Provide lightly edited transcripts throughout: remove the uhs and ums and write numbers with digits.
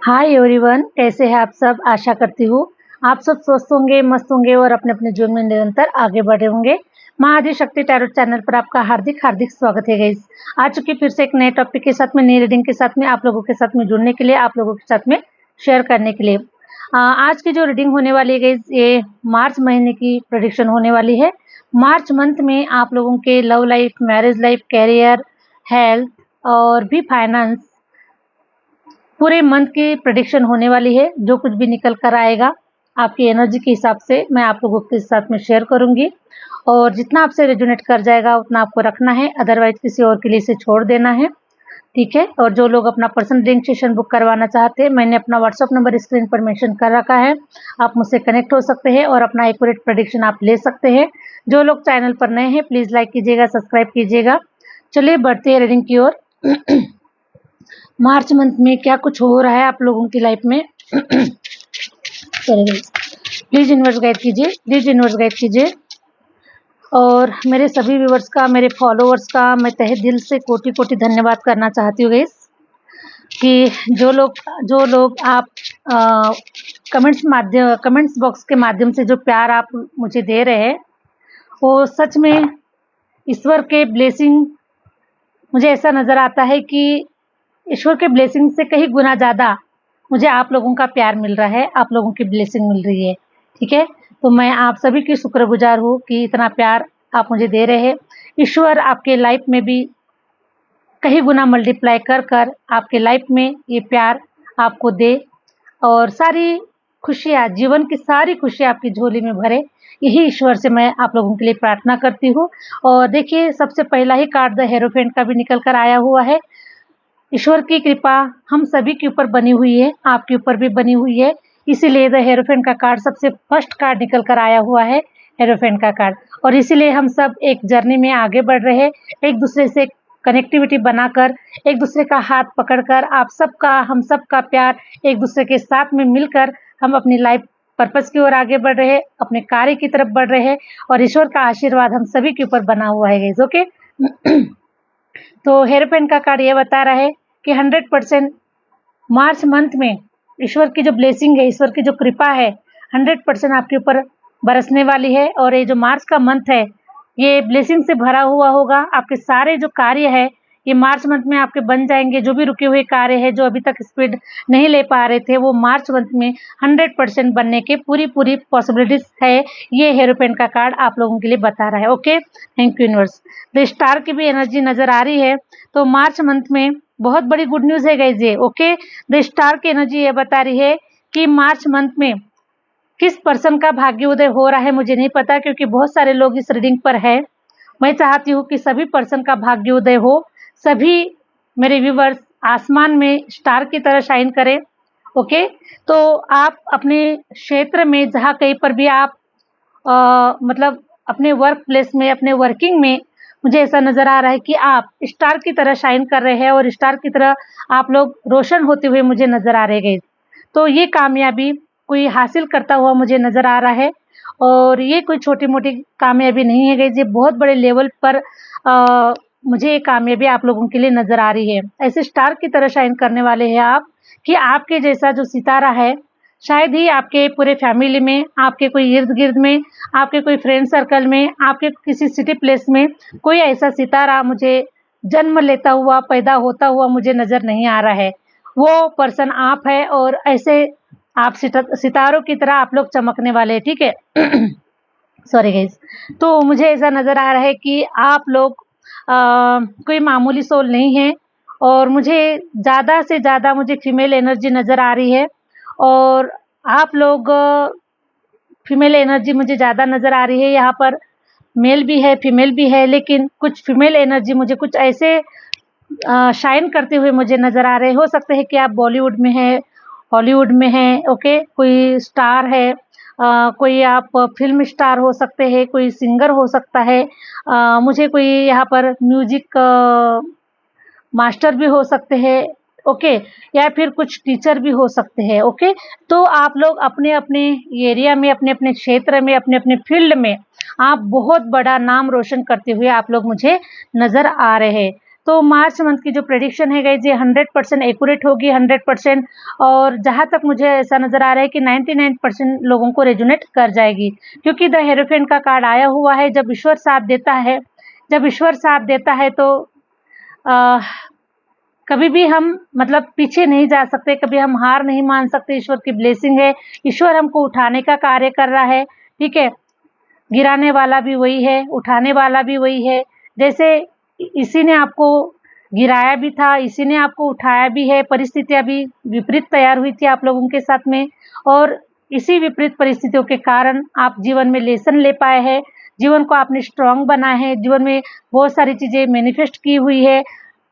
Hi everyone, कैसे हैं आप सब। आशा करती हूँ आप सब स्वस्थ होंगे, मस्त होंगे और अपने अपने जीवन में निरंतर आगे बढ़े होंगे। माँ आदि शक्ति टैरोट चैनल पर आपका हार्दिक हार्दिक स्वागत है गाइस। आ चुकी फिर से एक नए टॉपिक के साथ में, नई रीडिंग के साथ में, आप लोगों के साथ में जुड़ने के लिए, आप लोगों के साथ में शेयर करने के लिए। आज की जो रीडिंग होने वाली है गाइस, ये मार्च महीने की प्रेडिक्शन होने वाली है। मार्च मंथ में आप लोगों के love life, marriage life, career, health और भी फाइनेंस, पूरे मंथ की प्रेडिक्शन होने वाली है। जो कुछ भी निकल कर आएगा आपकी एनर्जी के हिसाब से मैं आप लोगों के साथ में शेयर करूंगी, और जितना आपसे रेजोनेट कर जाएगा उतना आपको रखना है, अदरवाइज किसी और के लिए इसे छोड़ देना है, ठीक है। और जो लोग अपना पर्सनल रीडिंग सेशन बुक करवाना चाहते हैं, मैंने अपना व्हाट्सअप नंबर स्क्रीन पर मेंशन कर रखा है, आप मुझसे कनेक्ट हो सकते हैं और अपना एक्यूरेट प्रेडिक्शन आप ले सकते हैं। जो लोग चैनल पर नए हैं प्लीज़ लाइक कीजिएगा, सब्सक्राइब कीजिएगा। चलिए बढ़ते हैं रीडिंग की ओर। मार्च मंथ में क्या कुछ हो रहा है आप लोगों की लाइफ में। प्लीज यूनिवर्स गाइड कीजिए, प्लीज यूनिवर्स गाइड कीजिए। और मेरे सभी व्यूवर्स का, मेरे फॉलोअर्स का मैं तहे दिल से कोटि कोटि धन्यवाद करना चाहती हूँ गाइस, कि जो लोग आप कमेंट्स बॉक्स के माध्यम से जो प्यार आप मुझे दे रहे हैं, वो सच में ईश्वर के ब्लेसिंग। मुझे ऐसा नज़र आता है कि ईश्वर के ब्लेसिंग से कहीं गुना ज़्यादा मुझे आप लोगों का प्यार मिल रहा है, आप लोगों की ब्लेसिंग मिल रही है, ठीक है। तो मैं आप सभी की शुक्रगुजार हूँ कि इतना प्यार आप मुझे दे रहे हैं। ईश्वर आपके लाइफ में भी कहीं गुना मल्टीप्लाई कर कर आपके लाइफ में ये प्यार आपको दे, और सारी खुशियाँ, जीवन की सारी खुशियाँ आपकी झोली में भरे। यही ईश्वर से मैं आप लोगों के लिए प्रार्थना करती हूँ। और देखिए, सबसे पहला ही कार्ड द हेरोफेंट का भी निकल कर आया हुआ है। ईश्वर की कृपा हम सभी के ऊपर बनी हुई है, आपके ऊपर भी बनी हुई है, इसीलिए द हेरोफेंट का कार्ड सबसे फर्स्ट कार्ड निकल कर आया हुआ है, हेरोफेंट का कार्ड। और इसीलिए हम सब एक जर्नी में आगे बढ़ रहे हैं, एक दूसरे से कनेक्टिविटी बनाकर, एक दूसरे का हाथ पकड़कर, आप सबका, हम सबका प्यार एक दूसरे के साथ में मिलकर हम अपनी लाइफ पर्पस की ओर आगे बढ़ रहे हैं, अपने कार्य की तरफ बढ़ रहे हैं, और ईश्वर का आशीर्वाद हम सभी के ऊपर बना हुआ है गाइस, ओके। तो हेरोफेंट का कार्ड ये बता रहा है कि 100% मार्च मंथ में ईश्वर की जो ब्लेसिंग है, ईश्वर की जो कृपा है, 100% आपके ऊपर बरसने वाली है। और ये जो मार्च का मंथ है, ये ब्लेसिंग से भरा हुआ होगा। आपके सारे जो कार्य है ये मार्च मंथ में आपके बन जाएंगे। जो भी रुके हुए कार्य है, जो अभी तक स्पीड नहीं ले पा रहे थे, वो मार्च मंथ में 100% बनने के पूरी पॉसिबिलिटीज है। ये हेरोफेंट का कार्ड आप लोगों के लिए बता रहा है, ओके। Thank you universe. तो स्टार की भी एनर्जी नजर आ रही है, तो मार्च मंथ में बहुत बड़ी गुड न्यूज है गाइस ये, ओके। द स्टार की एनर्जी ये बता रही है कि मार्च मंथ में किस पर्सन का भाग्योदय हो रहा है मुझे नहीं पता, क्योंकि बहुत सारे लोग इस रीडिंग पर है। मैं चाहती हूँ कि सभी पर्सन का भाग्योदय हो, सभी मेरे व्यूवर्स आसमान में स्टार की तरह शाइन करें, ओके। तो आप अपने क्षेत्र में जहाँ कहीं पर भी आप मतलब अपने वर्क प्लेस में, अपने वर्किंग में, मुझे ऐसा नज़र आ रहा है कि आप स्टार की तरह शाइन कर रहे हैं, और स्टार की तरह आप लोग रोशन होते हुए मुझे नज़र आ रहे हैं। तो ये कामयाबी कोई हासिल करता हुआ मुझे नज़र आ रहा है, और ये कोई छोटी मोटी कामयाबी नहीं है गाइस, ये बहुत बड़े लेवल पर मुझे ये कामयाबी आप लोगों के लिए नज़र आ रही है। ऐसे स्टार की तरह शाइन करने वाले हैं आप, कि आपके जैसा जो सितारा है शायद ही आपके पूरे फैमिली में, आपके कोई इर्द गिर्द में, आपके कोई फ्रेंड सर्कल में, आपके किसी सिटी प्लेस में कोई ऐसा सितारा मुझे जन्म लेता हुआ, पैदा होता हुआ मुझे नज़र नहीं आ रहा है। वो पर्सन आप है, और ऐसे आप सितारों की तरह आप लोग चमकने वाले हैं, ठीक है। Sorry guys. तो मुझे ऐसा नज़र आ रहा है कि आप लोग कोई मामूली सोल नहीं है, और मुझे ज़्यादा से ज़्यादा मुझे फीमेल एनर्जी नज़र आ रही है, और आप लोग फीमेल एनर्जी मुझे ज़्यादा नज़र आ रही है। यहाँ पर मेल भी है, फीमेल भी है, लेकिन कुछ फीमेल एनर्जी मुझे कुछ ऐसे शाइन करते हुए मुझे नज़र आ रहे हैं। हो सकता है कि आप बॉलीवुड में हैं, हॉलीवुड में हैं, ओके, कोई स्टार है, कोई आप फिल्म स्टार हो सकते हैं, कोई सिंगर हो सकता है, मुझे कोई यहाँ पर म्यूजिक मास्टर भी हो सकते हैं, ओके, या फिर कुछ टीचर भी हो सकते हैं, ओके। तो आप लोग अपने अपने एरिया में, अपने अपने क्षेत्र में, अपने अपने फील्ड में आप बहुत बड़ा नाम रोशन करते हुए आप लोग मुझे नज़र आ रहे हैं। तो मार्च मंथ की जो प्रेडिक्शन है गाइज ये 100% एक्यूरेट होगी, 100%। और जहाँ तक मुझे ऐसा नज़र आ रहा है कि 99% लोगों को रेजोनेट कर जाएगी, क्योंकि द हेरोफेंट का कार्ड आया हुआ है। जब ईश्वर साथ देता है, जब ईश्वर साथ देता है तो कभी भी हम मतलब पीछे नहीं जा सकते, कभी हम हार नहीं मान सकते। ईश्वर की ब्लेसिंग है, ईश्वर हमको उठाने का कार्य कर रहा है, ठीक है। गिराने वाला भी वही है, उठाने वाला भी वही है। जैसे इसी ने आपको गिराया भी था, इसी ने आपको उठाया भी है। परिस्थितियां भी विपरीत तैयार हुई थी आप लोगों के साथ में, और इसी विपरीत परिस्थितियों के कारण आप जीवन में लेसन ले पाए हैं, जीवन को आपने स्ट्रांग बनाया है, जीवन में बहुत सारी चीज़ें मैनिफेस्ट की हुई है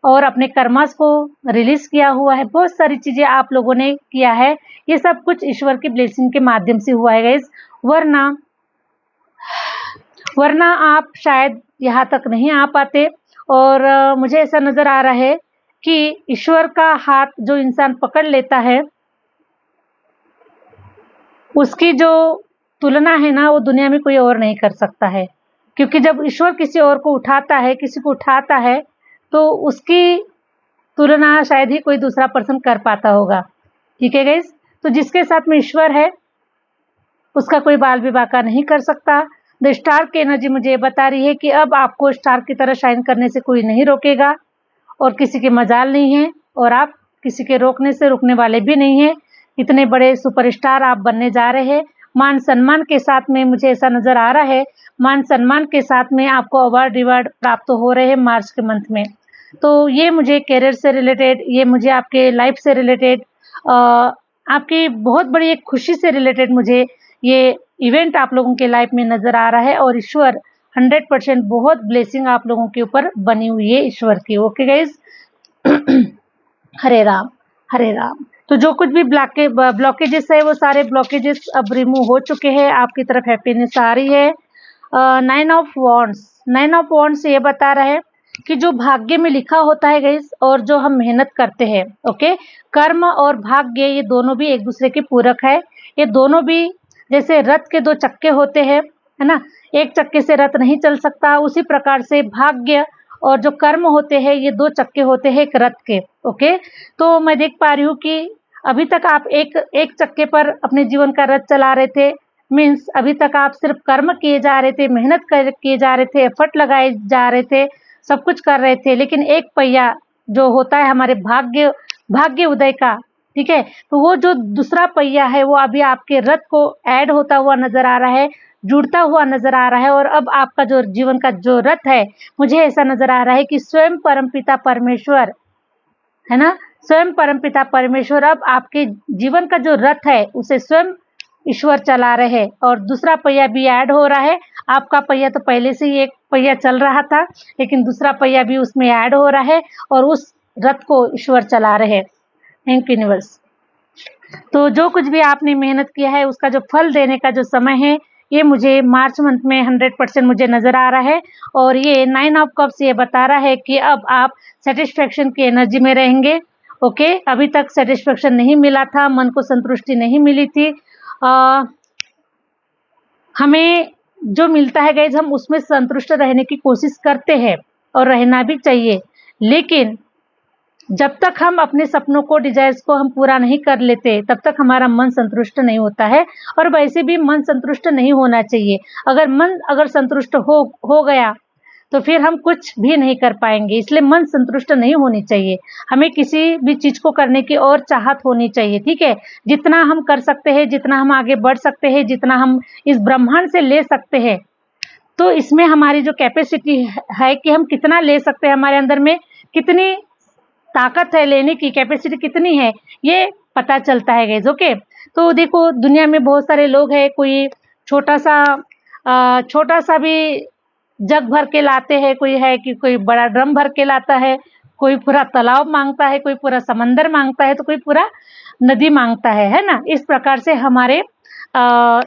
और अपने कर्मास को रिलीज किया हुआ है। बहुत सारी चीज़ें आप लोगों ने किया है, ये सब कुछ ईश्वर की ब्लेसिंग के माध्यम से हुआ है गाइस। वरना आप शायद यहाँ तक नहीं आ पाते। और मुझे ऐसा नज़र आ रहा है कि ईश्वर का हाथ जो इंसान पकड़ लेता है, उसकी जो तुलना है ना, वो दुनिया में कोई और नहीं कर सकता है। क्योंकि जब ईश्वर किसी और को उठाता है, किसी को उठाता है, तो उसकी तुलना शायद ही कोई दूसरा पर्सन कर पाता होगा, ठीक है गाइस। तो जिसके साथ में ईश्वर है, उसका कोई बाल भी बांका नहीं कर सकता। द स्टार की एनर्जी मुझे ये बता रही है कि अब आपको स्टार की तरह शाइन करने से कोई नहीं रोकेगा, और किसी के मजाल नहीं है, और आप किसी के रोकने से रुकने वाले भी नहीं है। इतने बड़े सुपरस्टार आप बनने जा रहे हैं। मान सम्मान के साथ में मुझे ऐसा नज़र आ रहा है, मान सम्मान के साथ में आपको अवार्ड रिवार्ड प्राप्त हो रहे हैं मार्च के मंथ में। तो ये मुझे कैरियर से रिलेटेड, ये मुझे आपके लाइफ से रिलेटेड, आपकी बहुत बड़ी एक खुशी से रिलेटेड मुझे ये इवेंट आप लोगों के लाइफ में नज़र आ रहा है। और ईश्वर 100% बहुत ब्लेसिंग आप लोगों के ऊपर बनी हुई है ईश्वर की। ओके गाइज, हरे राम हरे राम। तो जो कुछ भी ब्लॉकेजेस है, वो सारे ब्लॉकेजेस अब रिमूव हो चुके हैं, आपकी तरफ हैप्पीनेस आ रही है। 9 ऑफ वॉन्ड्स ये बता रहा है कि जो भाग्य में लिखा होता है गाइस, और जो हम मेहनत करते हैं, ओके, कर्म और भाग्य ये दोनों भी एक दूसरे के पूरक है। ये दोनों भी जैसे रथ के दो चक्के होते हैं, है ना, एक चक्के से रथ नहीं चल सकता, उसी प्रकार से भाग्य और जो कर्म होते हैं ये दो चक्के होते हैं एक रथ के। ओके, तो मैं देख पा रही हूँ कि अभी तक आप एक चक्के पर अपने जीवन का रथ चला रहे थे। मीन्स अभी तक आप सिर्फ कर्म किए जा रहे थे, मेहनत किए जा रहे थे, एफर्ट लगाए जा रहे थे, सब कुछ कर रहे थे, लेकिन एक पहिया जो होता है हमारे भाग्य उदय का, ठीक है, तो वो जो दूसरा पहिया है वो अभी आपके रथ को ऐड होता हुआ नजर आ रहा है, जुड़ता हुआ नजर आ रहा है। और अब आपका जो जीवन का जो रथ है, मुझे ऐसा नजर आ रहा है कि स्वयं परमपिता परमेश्वर, है ना, स्वयं परमपिता परमेश्वर अब आपके जीवन का जो रथ है उसे स्वयं ईश्वर चला रहे हैं, और दूसरा पहिया भी ऐड हो रहा है। आपका पहिया तो पहले से ही एक पहिया चल रहा था, लेकिन दूसरा पहिया भी उसमें ऐड हो रहा है, और उस रथ को ईश्वर चला रहे हैं। Thank you universe. तो जो कुछ भी आपने मेहनत किया है उसका जो फल देने का जो समय है, ये मुझे मार्च मंथ में 100% मुझे नज़र आ रहा है। और ये 9 ऑफ कप्स ये बता रहा है कि अब आप सेटिस्फेक्शन की एनर्जी में रहेंगे। ओके, अभी तक सेटिस्फेक्शन नहीं मिला था, मन को संतुष्टि नहीं मिली थी। हमें जो मिलता है गाइज, हम उसमें संतुष्ट रहने की कोशिश करते हैं, और रहना भी चाहिए। लेकिन जब तक हम अपने सपनों को, डिजायर्स को हम पूरा नहीं कर लेते, तब तक हमारा मन संतुष्ट नहीं होता है। और वैसे भी मन संतुष्ट नहीं होना चाहिए। अगर मन संतुष्ट हो गया तो फिर हम कुछ भी नहीं कर पाएंगे। इसलिए मन संतुष्ट नहीं होनी चाहिए, हमें किसी भी चीज को करने की और चाहत होनी चाहिए, ठीक है। जितना हम कर सकते हैं, जितना हम आगे बढ़ सकते हैं, जितना हम इस ब्रह्मांड से ले सकते हैं, तो इसमें हमारी जो कैपेसिटी है कि हम कितना ले सकते हैं, हमारे अंदर में कितनी ताकत है, लेने की कैपेसिटी कितनी है, ये पता चलता है गाइस। ओके, तो देखो दुनिया में बहुत सारे लोग हैं, कोई छोटा सा भी जग भर के लाते हैं, कोई है कि कोई बड़ा ड्रम भर के लाता है, कोई पूरा तालाब मांगता है, कोई पूरा समंदर मांगता है, तो कोई पूरा नदी मांगता है ना। इस प्रकार से हमारे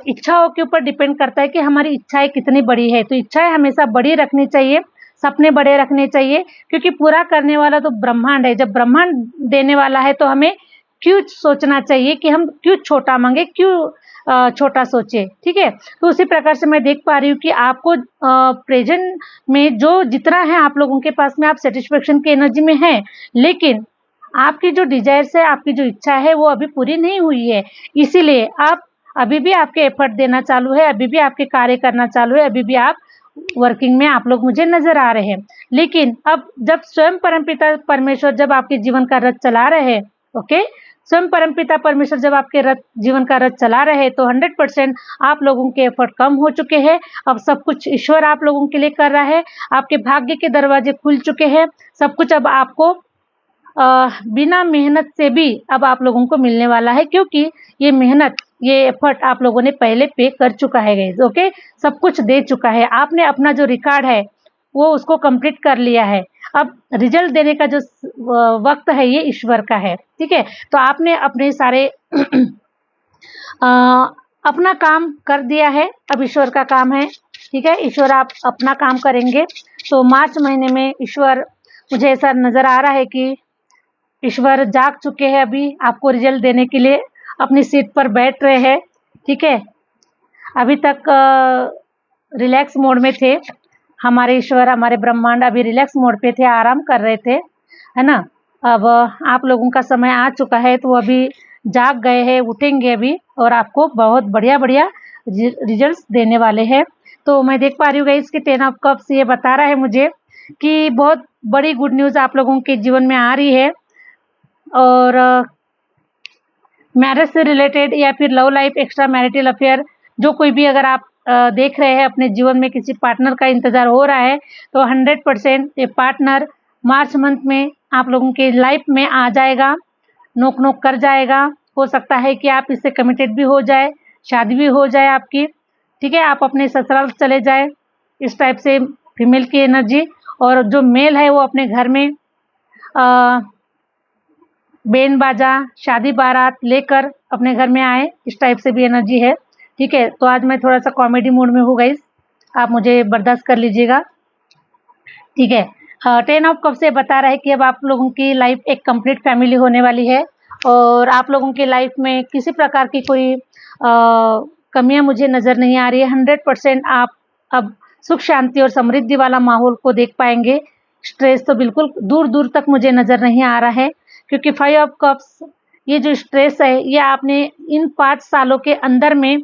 इच्छाओं के ऊपर डिपेंड करता है कि हमारी इच्छाएं कितनी बड़ी है। तो इच्छाएं हमेशा बड़ी रखनी चाहिए, सपने बड़े रखने चाहिए, क्योंकि पूरा करने वाला तो ब्रह्मांड है। जब ब्रह्मांड देने वाला है तो हमें क्यों सोचना चाहिए कि हम क्यों छोटा मांगे, क्यों छोटा सोचे, ठीक है। तो उसी प्रकार से मैं देख पा रही हूँ कि आपको प्रेजेंट में जो जितना है आप लोगों के पास में, आप सेटिस्फेक्शन की एनर्जी में हैं, लेकिन आपकी जो डिजायर्स है, आपकी जो इच्छा है वो अभी पूरी नहीं हुई है। इसीलिए आप अभी भी आपके एफर्ट देना चालू है, अभी भी आपके कार्य करना चालू है, अभी भी आप वर्किंग में आप लोग मुझे नजर आ रहे हैं। लेकिन अब जब स्वयं परमपिता परमेश्वर जब आपके जीवन का रथ चला रहे हैं, ओके, स्वयं परमपिता परमेश्वर जब आपके जीवन का रथ चला रहे हैं, तो 100% आप लोगों के एफर्ट कम हो चुके हैं। अब सब कुछ ईश्वर आप लोगों के लिए कर रहा है। आपके भाग्य के दरवाजे खुल चुके हैं। सब कुछ अब आपको बिना मेहनत से भी अब आप लोगों को मिलने वाला है, क्योंकि ये मेहनत, ये एफर्ट आप लोगों ने पहले पे कर चुका है गाइस, ओके। सब कुछ दे चुका है आपने, अपना जो रिकॉर्ड है वो उसको कंप्लीट कर लिया है। अब रिजल्ट देने का जो वक्त है ये ईश्वर का है, ठीक है। तो आपने अपने सारे अपना काम कर दिया है, अब ईश्वर का काम है, ठीक है। ईश्वर आप अपना काम करेंगे। तो मार्च महीने में ईश्वर, मुझे ऐसा नजर आ रहा है कि ईश्वर जाग चुके हैं, अभी आपको रिजल्ट देने के लिए अपनी सीट पर बैठ रहे हैं, ठीक है। अभी तक रिलैक्स मोड में थे हमारे ईश्वर, हमारे ब्रह्मांड अभी रिलैक्स मोड पे थे, आराम कर रहे थे, है ना। अब आप लोगों का समय आ चुका है, तो अभी जाग गए हैं, उठेंगे अभी, और आपको बहुत बढ़िया बढ़िया रिजल्ट्स देने वाले हैं। तो मैं देख पा रही हूँ गाइस कि 10 ऑफ कप्स ये बता रहा है मुझे कि बहुत बड़ी गुड न्यूज़ आप लोगों के जीवन में आ रही है। और मैरिज से रिलेटेड या फिर love life, extra marital affair, जो कोई भी अगर आप देख रहे हैं, अपने जीवन में किसी पार्टनर का इंतजार हो रहा है, तो 100% ये पार्टनर मार्च मंथ में आप लोगों के लाइफ में आ जाएगा, नोक नोक कर जाएगा। हो सकता है कि आप इससे कमिटेड भी हो जाए, शादी भी हो जाए आपकी, ठीक है। आप अपने ससुराल चले जाए, इस टाइप से फीमेल की एनर्जी। और जो मेल है वो अपने घर में बेन बाजा, शादी बारात लेकर अपने घर में आए, इस टाइप से भी एनर्जी है, ठीक है। तो आज मैं थोड़ा सा कॉमेडी मूड में हूँ गाइस, आप मुझे बर्दाश्त कर लीजिएगा, ठीक है। 10 ऑफ कप से बता रहा है कि अब आप लोगों की लाइफ एक कंप्लीट फैमिली होने वाली है, और आप लोगों की लाइफ में किसी प्रकार की कोई कमियां मुझे नज़र नहीं आ रही है। 100% आप अब सुख शांति और समृद्धि वाला माहौल को देख पाएंगे। स्ट्रेस तो बिल्कुल दूर दूर तक मुझे नज़र नहीं आ रहा है, क्योंकि 5 ऑफ कप्स, ये जो स्ट्रेस है ये आपने इन 5 सालों के अंदर में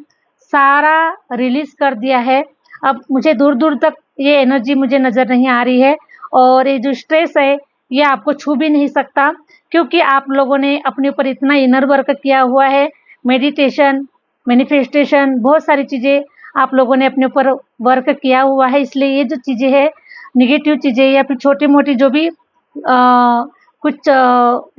सारा रिलीज कर दिया है। अब मुझे दूर दूर तक ये एनर्जी मुझे नज़र नहीं आ रही है, और ये जो स्ट्रेस है ये आपको छू भी नहीं सकता, क्योंकि आप लोगों ने अपने ऊपर इतना इनर वर्क किया हुआ है, मेडिटेशन, मैनिफेस्टेशन, बहुत सारी चीज़ें आप लोगों ने अपने ऊपर वर्क किया हुआ है। इसलिए ये जो चीज़ें है, निगेटिव चीज़ें या फिर छोटी मोटी जो भी कुछ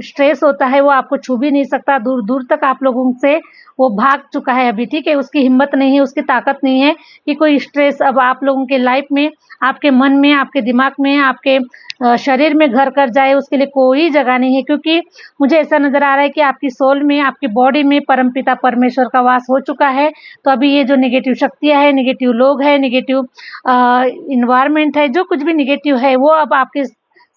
स्ट्रेस होता है, वो आपको छू भी नहीं सकता, दूर दूर तक आप लोगों से वो भाग चुका है अभी, ठीक है। उसकी हिम्मत नहीं है, उसकी ताकत नहीं है कि कोई स्ट्रेस अब आप लोगों के लाइफ में, आपके मन में, आपके दिमाग में, आपके शरीर में घर कर जाए, उसके लिए कोई जगह नहीं है। क्योंकि मुझे ऐसा नज़र आ रहा है कि आपकी सोल में, आपकी बॉडी में परमपिता परमेश्वर का वास हो चुका है। तो अभी ये जो नेगेटिव शक्तियाँ हैं, नेगेटिव लोग हैं, नेगेटिव इन्वायरमेंट है, जो कुछ भी नेगेटिव है, वो अब आपके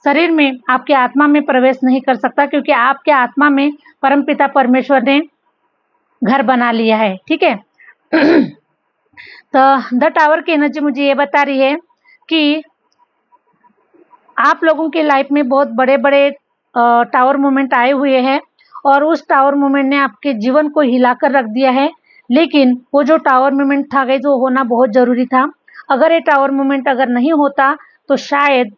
शरीर में, आपके आत्मा में प्रवेश नहीं कर सकता, क्योंकि आपके आत्मा में परमपिता परमेश्वर ने घर बना लिया है, ठीक है। तो द टावर की एनर्जी मुझे ये बता रही है कि आप लोगों की लाइफ में बहुत बड़े बड़े टावर मोमेंट आए हुए हैं, और उस टावर मोमेंट ने आपके जीवन को हिलाकर रख दिया है। लेकिन वो जो टावर मोमेंट था गाइस, वो होना बहुत ज़रूरी था। अगर ये टावर मोमेंट अगर नहीं होता, तो शायद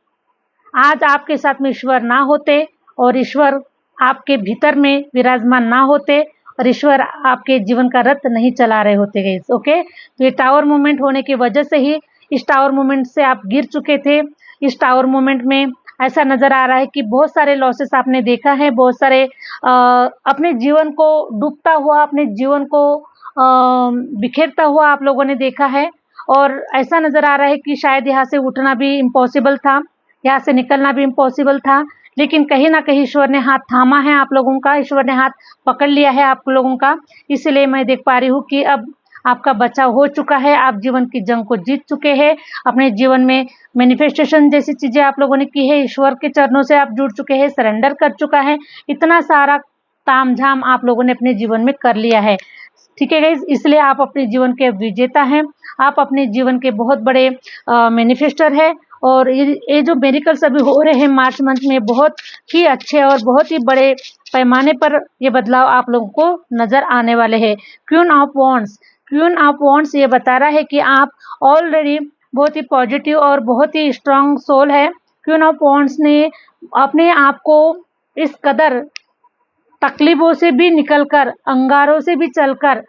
आज आपके साथ में ईश्वर ना होते, और ईश्वर आपके भीतर में विराजमान ना होते, और ईश्वर आपके जीवन का रथ नहीं चला रहे होते गाइस, ओके। तो ये टावर मूवमेंट होने की वजह से ही, इस टावर मूवमेंट से आप गिर चुके थे। इस टावर मूवमेंट में ऐसा नज़र आ रहा है कि बहुत सारे लॉसेस आपने देखा है, बहुत सारे अपने जीवन को डूबता हुआ, अपने जीवन को बिखेरता हुआ आप लोगों ने देखा है। और ऐसा नज़र आ रहा है कि शायद यहाँ से उठना भी इम्पॉसिबल था, यहाँ से निकलना भी इम्पॉसिबल था, लेकिन कहीं ना कहीं ईश्वर ने हाथ थामा है आप लोगों का, ईश्वर ने हाथ पकड़ लिया है आप लोगों का। इसलिए मैं देख पा रही हूँ कि अब आपका बचाव हो चुका है, आप जीवन की जंग को जीत चुके हैं। अपने जीवन में मैनिफेस्टेशन जैसी चीज़ें आप लोगों ने की है, ईश्वर के चरणों से आप जुड़ चुके हैं, सरेंडर कर चुका है, इतना सारा तामझाम आप लोगों ने अपने जीवन में कर लिया है। ठीक है गाइज, इसलिए आप अपने जीवन के विजेता हैं, आप अपने जीवन के बहुत बड़े मैनिफेस्टर है। और ये जो मेरिकल्स अभी हो रहे हैं मार्च मंथ में, बहुत ही अच्छे और बहुत ही बड़े पैमाने पर ये बदलाव आप लोगों को नजर आने वाले हैं। Queen of wands, queen of wands ये बता रहा है कि आप ऑलरेडी बहुत ही पॉजिटिव और बहुत ही स्ट्रांग सोल है। क्वीन ऑफ वॉन्ड्स ने अपने आप को इस कदर तकलीफों से भी निकलकर, अंगारों से भी चलकर,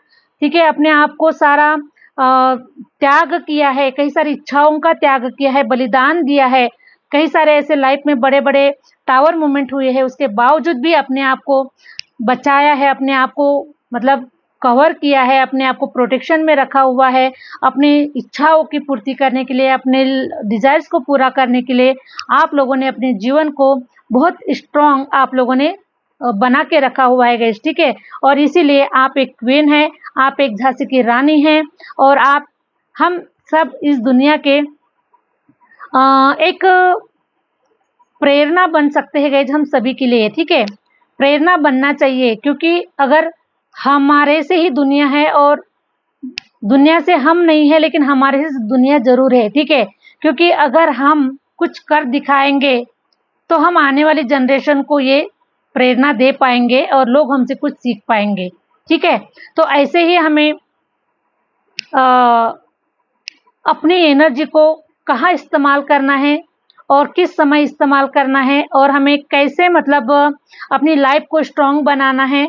ठीक है, अपने आप को सारा त्याग किया है, कई सारी इच्छाओं का त्याग किया है, बलिदान दिया है, कई सारे ऐसे लाइफ में बड़े बड़े टावर मूवमेंट हुए हैं, उसके बावजूद भी अपने आप को बचाया है, अपने आप को मतलब कवर किया है, अपने आप को प्रोटेक्शन में रखा हुआ है, अपनी इच्छाओं की पूर्ति करने के लिए, अपने डिजायर्स को पूरा करने के लिए आप लोगों ने अपने जीवन को बहुत स्ट्रांग आप लोगों ने बना के रखा हुआ है गाइस, ठीक है। और इसीलिए आप एक क्वीन है, आप एक झांसी की रानी हैं, और आप हम सब इस दुनिया के एक प्रेरणा बन सकते हैं गाइस, हम सभी के लिए, ठीक है। प्रेरणा बनना चाहिए, क्योंकि अगर हमारे से ही दुनिया है और दुनिया से हम नहीं है, लेकिन हमारे से दुनिया जरूर है, ठीक है। क्योंकि अगर हम कुछ कर दिखाएंगे तो हम आने वाली जनरेशन को ये प्रेरणा दे पाएंगे और लोग हमसे कुछ सीख पाएंगे, ठीक है। तो ऐसे ही हमें अपनी एनर्जी को कहाँ इस्तेमाल करना है और किस समय इस्तेमाल करना है, और हमें कैसे मतलब अपनी लाइफ को स्ट्रांग बनाना है।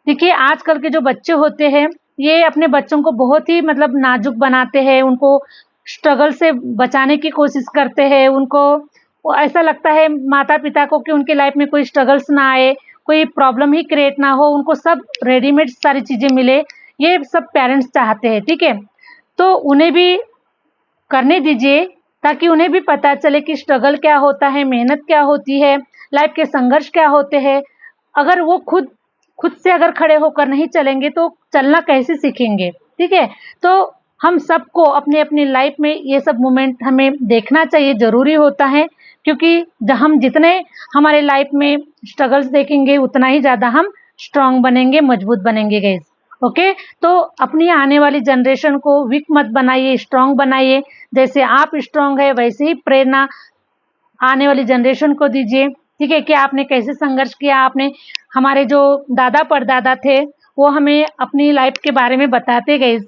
देखिए, आजकल के जो बच्चे होते हैं ये अपने बच्चों को बहुत ही मतलब नाजुक बनाते हैं, उनको स्ट्रगल से बचाने की कोशिश करते हैं, उनको ऐसा लगता है माता पिता को कि उनके लाइफ में कोई स्ट्रगल्स ना आए, कोई प्रॉब्लम ही क्रिएट ना हो, उनको सब रेडीमेड सारी चीज़ें मिले, ये सब पेरेंट्स चाहते हैं, ठीक है। तो उन्हें भी करने दीजिए, ताकि उन्हें भी पता चले कि स्ट्रगल क्या होता है, मेहनत क्या होती है, लाइफ के संघर्ष क्या होते हैं। अगर वो खुद खुद से अगर खड़े होकर नहीं चलेंगे तो चलना कैसे सीखेंगे, ठीक है। तो हम सबको अपने अपनी लाइफ में ये सब मोमेंट हमें देखना चाहिए, ज़रूरी होता है, क्योंकि हम जितने हमारे लाइफ में स्ट्रगल्स देखेंगे उतना ही ज़्यादा हम स्ट्रांग बनेंगे, मजबूत बनेंगे गाइस, ओके। तो अपनी आने वाली जनरेशन को वीक मत बनाइए, स्ट्रांग बनाइए। जैसे आप स्ट्रांग है वैसे ही प्रेरणा आने वाली जनरेशन को दीजिए, ठीक है। कि आपने कैसे संघर्ष किया, आपने हमारे जो दादा परदादा थे वो हमें अपनी लाइफ के बारे में बताते गए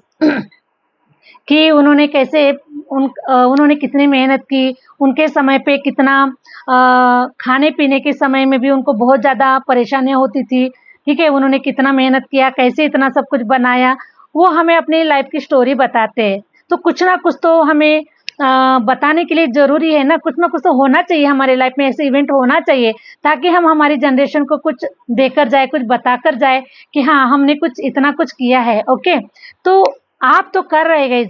कि उन्होंने कैसे उन्होंने कितनी मेहनत की, उनके समय पे कितना खाने पीने के समय में भी उनको बहुत ज़्यादा परेशानियां होती थी, ठीक है। उन्होंने कितना मेहनत किया, कैसे इतना सब कुछ बनाया, वो हमें अपनी लाइफ की स्टोरी बताते हैं। तो कुछ ना कुछ तो हमें बताने के लिए ज़रूरी है ना कुछ तो होना चाहिए हमारे लाइफ में, ऐसे इवेंट होना चाहिए, ताकि हम हमारी जनरेशन को कुछ देकर जाए, कुछ बताकर जाए कि हाँ हमने कुछ इतना कुछ किया है, ओके। तो आप तो कर रहे गाइस,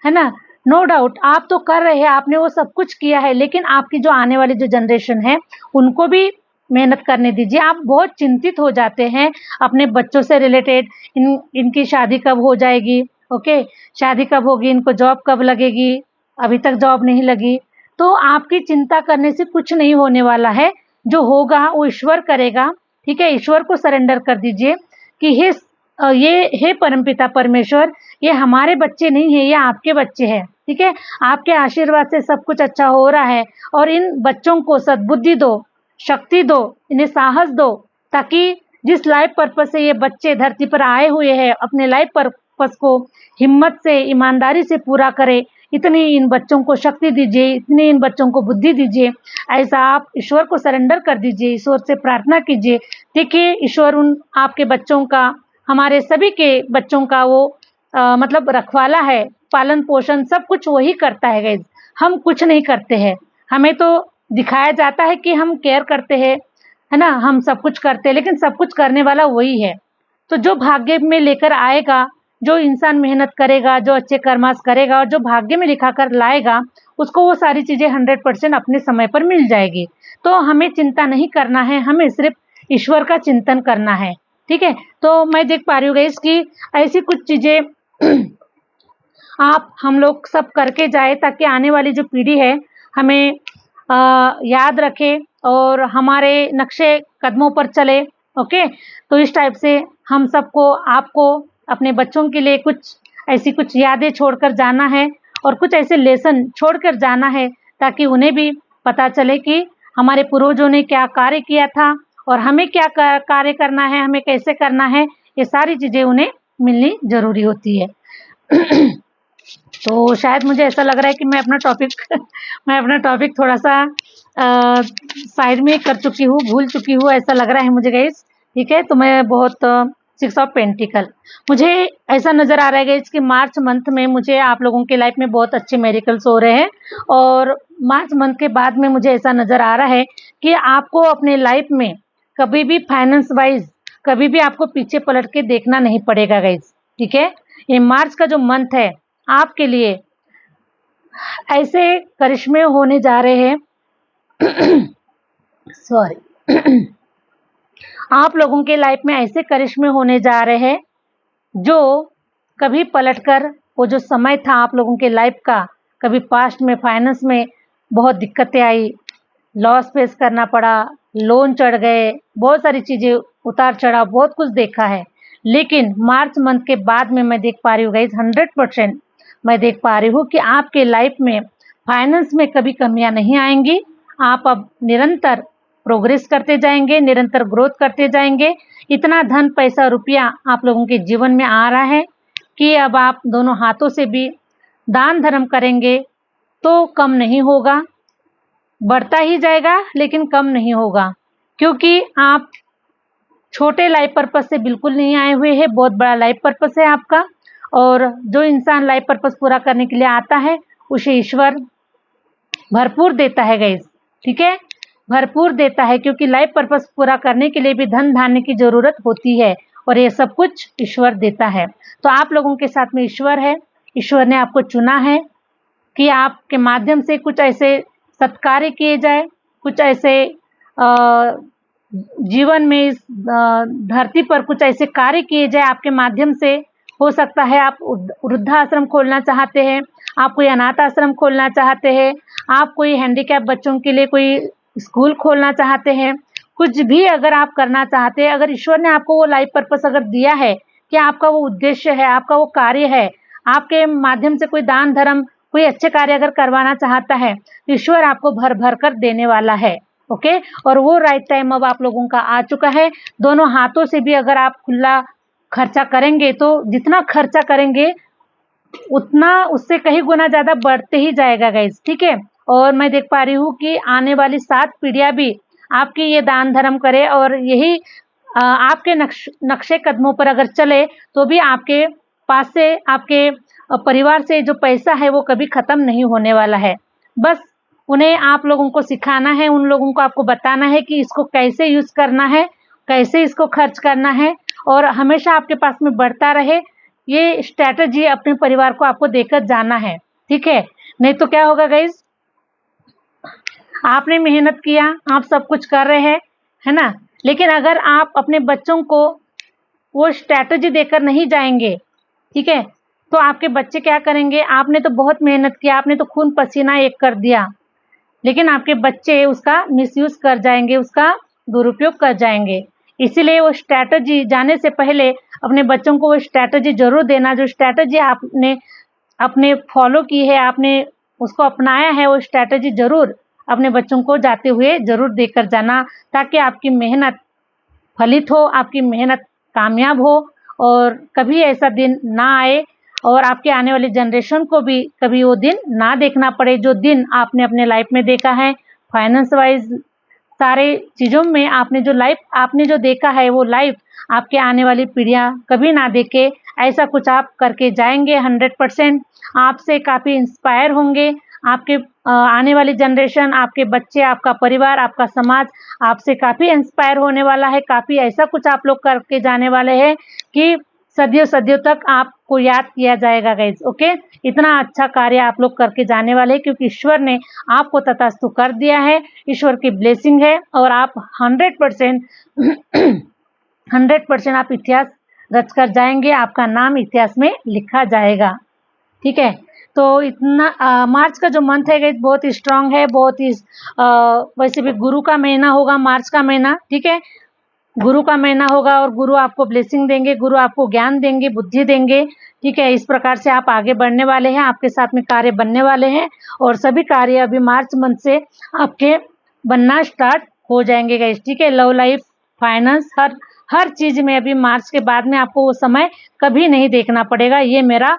है ना, नो डाउट आप तो कर रहे हैं, आपने वो सब कुछ किया है, लेकिन आपकी जो आने वाली जो जनरेशन है उनको भी मेहनत करने दीजिए। आप बहुत चिंतित हो जाते हैं अपने बच्चों से रिलेटेड, इनकी शादी कब हो जाएगी, ओके, शादी कब होगी, इनको जॉब कब लगेगी, अभी तक जॉब नहीं लगी। तो आपकी चिंता करने से कुछ नहीं होने वाला है, जो होगा वो ईश्वर करेगा, ठीक है। ईश्वर को सरेंडर कर दीजिए कि ये हे परमपिता परमेश्वर, ये हमारे बच्चे नहीं है, ये आपके बच्चे हैं, ठीक है। आपके आशीर्वाद से सब कुछ अच्छा हो रहा है, और इन बच्चों को सद्बुद्धि दो, शक्ति दो, इन्हें साहस दो, ताकि जिस लाइफ पर्पस से ये बच्चे धरती पर आए हुए हैं अपने लाइफ पर्पस को हिम्मत से, ईमानदारी से पूरा करे। इतनी इन बच्चों को शक्ति दीजिए, इतनी इन बच्चों को बुद्धि दीजिए। ऐसा आप ईश्वर को सरेंडर कर दीजिए, ईश्वर से प्रार्थना कीजिए। देखिए, ईश्वर उन आपके बच्चों का, हमारे सभी के बच्चों का वो मतलब रखवाला है, पालन पोषण सब कुछ वही करता है गाइस, हम कुछ नहीं करते हैं। हमें तो दिखाया जाता है कि हम केयर करते हैं, है ना, हम सब कुछ करते हैं, लेकिन सब कुछ करने वाला वही है। तो जो भाग्य में लेकर आएगा, जो इंसान मेहनत करेगा, जो अच्छे कर्मास करेगा और जो भाग्य में लिखा कर लाएगा, उसको वो सारी चीज़ें 100% अपने समय पर मिल जाएगी। तो हमें चिंता नहीं करना है, हमें सिर्फ ईश्वर का चिंतन करना है, ठीक है। तो मैं देख पा रही हूँ गाइस कि ऐसी कुछ चीज़ें आप हम लोग सब करके जाए, ताकि आने वाली जो पीढ़ी है हमें याद रखे और हमारे नक्शे कदमों पर चले, ओके। तो इस टाइप से हम सबको, आपको अपने बच्चों के लिए कुछ ऐसी कुछ यादें छोड़कर जाना है और कुछ ऐसे लेसन छोड़कर जाना है, ताकि उन्हें भी पता चले कि हमारे पूर्वजों ने क्या कार्य किया था और हमें क्या कार्य करना है, हमें कैसे करना है, ये सारी चीज़ें उन्हें मिलनी ज़रूरी होती है। तो शायद मुझे ऐसा लग रहा है कि मैं अपना टॉपिक थोड़ा-सा साइड में कर चुकी हूँ, भूल चुकी हूँ, ऐसा लग रहा है मुझे गाइस। ठीक है, तो मैं बहुत 6 ऑफ पेंटिकल, मुझे ऐसा नज़र आ रहा है गाइस कि मार्च मंथ में मुझे आप लोगों की लाइफ में बहुत अच्छे मेरिकल्स हो रहे हैं, और मार्च मंथ के बाद में मुझे ऐसा नज़र आ रहा है कि आपको अपने लाइफ में कभी भी फाइनेंस वाइज कभी भी आपको पीछे पलट के देखना नहीं पड़ेगा गाइस। ठीक है, ये मार्च का जो मंथ है आपके लिए ऐसे करिश्मे होने जा रहे हैं सॉरी आप लोगों के लाइफ में ऐसे करिश्मे होने जा रहे हैं जो कभी पलटकर वो जो समय था आप लोगों के लाइफ का, कभी पास्ट में फाइनेंस में बहुत दिक्कतें आई, लॉस फेस करना पड़ा, लोन चढ़ गए, बहुत सारी चीज़ें उतार चढ़ाव बहुत कुछ देखा है। लेकिन मार्च मंथ के बाद में मैं देख पा रही हूँ गाइज 100% मैं देख पा रही हूँ कि आपके लाइफ में फाइनेंस में कभी कमियां नहीं आएंगी। आप अब निरंतर प्रोग्रेस करते जाएंगे, निरंतर ग्रोथ करते जाएंगे। इतना धन पैसा रुपया आप लोगों के जीवन में आ रहा है कि अब आप दोनों हाथों से भी दान धर्म करेंगे तो कम नहीं होगा, बढ़ता ही जाएगा लेकिन कम नहीं होगा, क्योंकि आप छोटे लाइफ पर्पस से बिल्कुल नहीं आए हुए हैं, बहुत बड़ा लाइफ पर्पस है आपका। और जो इंसान लाइफ पर्पस पूरा करने के लिए आता है उसे ईश्वर भरपूर देता है गाइस। ठीक है, भरपूर देता है, क्योंकि लाइफ पर्पस पूरा करने के लिए भी धन धान्य की जरूरत होती है और ये सब कुछ ईश्वर देता है। तो आप लोगों के साथ में ईश्वर है, ईश्वर ने आपको चुना है कि आपके माध्यम से कुछ ऐसे सत्कार्य किए जाए, कुछ ऐसे जीवन में इस धरती पर कुछ ऐसे कार्य किए जाए आपके माध्यम से। हो सकता है आप वृद्धाश्रम खोलना चाहते हैं, आप कोई अनाथ आश्रम खोलना चाहते हैं, आप कोई हैंडीकैप बच्चों के लिए कोई स्कूल खोलना चाहते हैं, कुछ भी अगर आप करना चाहते हैं, अगर ईश्वर ने आपको वो लाइफ पर्पस अगर दिया है कि आपका वो उद्देश्य है, आपका वो कार्य है, आपके माध्यम से कोई दान धर्म कोई अच्छे कार्य अगर करवाना चाहता है तो ईश्वर आपको भर भर कर देने वाला है। ओके, और वो राइट टाइम अब आप लोगों का आ चुका है। दोनों हाथों से भी अगर आप खुला खर्चा करेंगे तो जितना खर्चा करेंगे उतना उससे कहीं गुना ज्यादा बढ़ते ही जाएगा गाइस। ठीक है, और मैं देख पा रही हूँ कि आने वाली 7 पीढ़ियां भी आपकी ये दान धर्म करे और यही आपके नक्शे कदमों पर अगर चले तो भी आपके पास से आपके परिवार से जो पैसा है वो कभी खत्म नहीं होने वाला है। बस उन्हें आप लोगों को सिखाना है, उन लोगों को आपको बताना है कि इसको कैसे यूज करना है, कैसे इसको खर्च करना है और हमेशा आपके पास में बढ़ता रहे। ये स्ट्रैटेजी अपने परिवार को आपको देकर जाना है। ठीक है, नहीं तो क्या होगा गाइज, आपने मेहनत किया, आप सब कुछ कर रहे हैं, है ना, लेकिन अगर आप अपने बच्चों को वो स्ट्रैटेजी देकर नहीं जाएंगे, ठीक है, तो आपके बच्चे क्या करेंगे, आपने तो बहुत मेहनत किया, आपने तो खून पसीना एक कर दिया, लेकिन आपके बच्चे उसका मिसयूज कर जाएंगे, उसका दुरुपयोग कर जाएंगे। इसीलिए वो स्ट्रैटेजी जाने से पहले अपने बच्चों को वो स्ट्रैटेजी जरूर देना, जो स्ट्रैटेजी आपने अपने फॉलो की है, आपने उसको अपनाया है, वो स्ट्रैटेजी जरूर अपने बच्चों को जाते हुए जरूर देकर जाना, ताकि आपकी मेहनत फलित हो, आपकी मेहनत कामयाब हो और कभी ऐसा दिन ना आए और आपके आने वाली जनरेशन को भी कभी वो दिन ना देखना पड़े जो दिन आपने अपने लाइफ में देखा है। फाइनेंस वाइज सारे चीज़ों में आपने जो देखा है वो लाइफ आपके आने वाली पीढ़ियां कभी ना देखे। ऐसा कुछ आप करके जाएंगे 100%, आपसे काफ़ी इंस्पायर होंगे। आपके आने वाली जनरेशन, आपके बच्चे, आपका परिवार, आपका समाज आपसे काफ़ी इंस्पायर होने वाला है। काफ़ी ऐसा कुछ आप लोग करके जाने वाले हैं कि सदियों सदियों तक आपको याद किया जाएगा गाइज। ओके, इतना अच्छा कार्य आप लोग करके जाने वाले हैं, क्योंकि ईश्वर ने आपको तथास्तु कर दिया है, ईश्वर की ब्लेसिंग है और आप 100% आप इतिहास रच कर जाएंगे, आपका नाम इतिहास में लिखा जाएगा। ठीक है, तो इतना मार्च का जो मंथ है गाइस बहुत ही स्ट्रांग है, बहुत ही वैसे भी गुरु का महीना होगा मार्च का महीना। ठीक है, गुरु का महीना होगा और गुरु आपको ब्लेसिंग देंगे, गुरु आपको ज्ञान देंगे, बुद्धि देंगे। ठीक है, इस प्रकार से आप आगे बढ़ने वाले हैं, आपके साथ में कार्य बनने वाले हैं और सभी कार्य अभी मार्च मंथ से आपके बनना स्टार्ट हो जाएंगे गाइस। ठीक है, लव लाइफ, फाइनेंस, हर चीज में अभी मार्च के बाद में आपको वो समय कभी नहीं देखना पड़ेगा। ये मेरा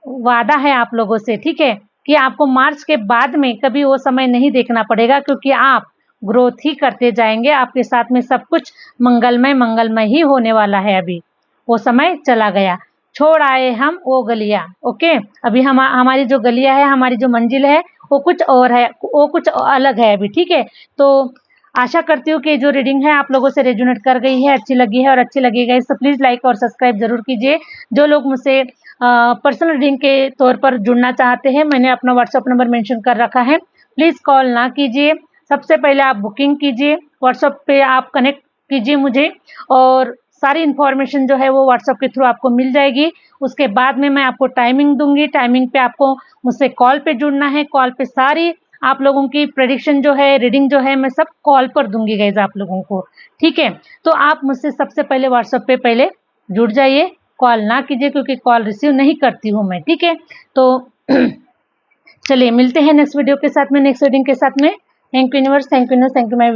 वादा है आप लोगों से। ठीक है, कि आपको मार्च के बाद में कभी वो समय नहीं देखना पड़ेगा, क्योंकि आप ग्रोथ ही करते जाएंगे। आपके साथ में सब कुछ मंगलमय ही होने वाला है। अभी वो समय चला गया, छोड़ आए हम वो गलियां। ओके, अभी हमारी जो गलियां है, हमारी जो मंजिल है, वो कुछ और है, वो कुछ अलग है अभी। ठीक है, तो आशा करती हूँ कि जो रीडिंग है आप लोगों से रेजोनेट कर गई है, अच्छी लगी है और अच्छी लगेगा तो प्लीज लाइक और सब्सक्राइब जरूर कीजिए। जो लोग मुझसे पर्सनल रीडिंग के तौर पर जुड़ना चाहते हैं, मैंने अपना व्हाट्सएप नंबर मेंशन कर रखा है, प्लीज कॉल ना कीजिए। सबसे पहले आप बुकिंग कीजिए, व्हाट्सएप पे आप कनेक्ट कीजिए मुझे, और सारी इन्फॉर्मेशन जो है वो व्हाट्सएप के थ्रू आपको मिल जाएगी। उसके बाद में मैं आपको टाइमिंग दूंगी, टाइमिंग पे आपको मुझसे कॉल पे जुड़ना है। कॉल पे सारी आप लोगों की प्रेडिक्शन जो है, रीडिंग जो है, मैं सब कॉल पर दूंगी गाइज आप लोगों को। ठीक है, तो आप मुझसे सबसे पहले व्हाट्सएप पे पहले जुड़ जाइए, कॉल ना कीजिए, क्योंकि कॉल रिसीव नहीं करती हूँ मैं। ठीक है, तो चलिए मिलते हैं नेक्स्ट वीडियो के साथ में, नेक्स्ट रीडिंग के साथ में। Thank you universe, thank you my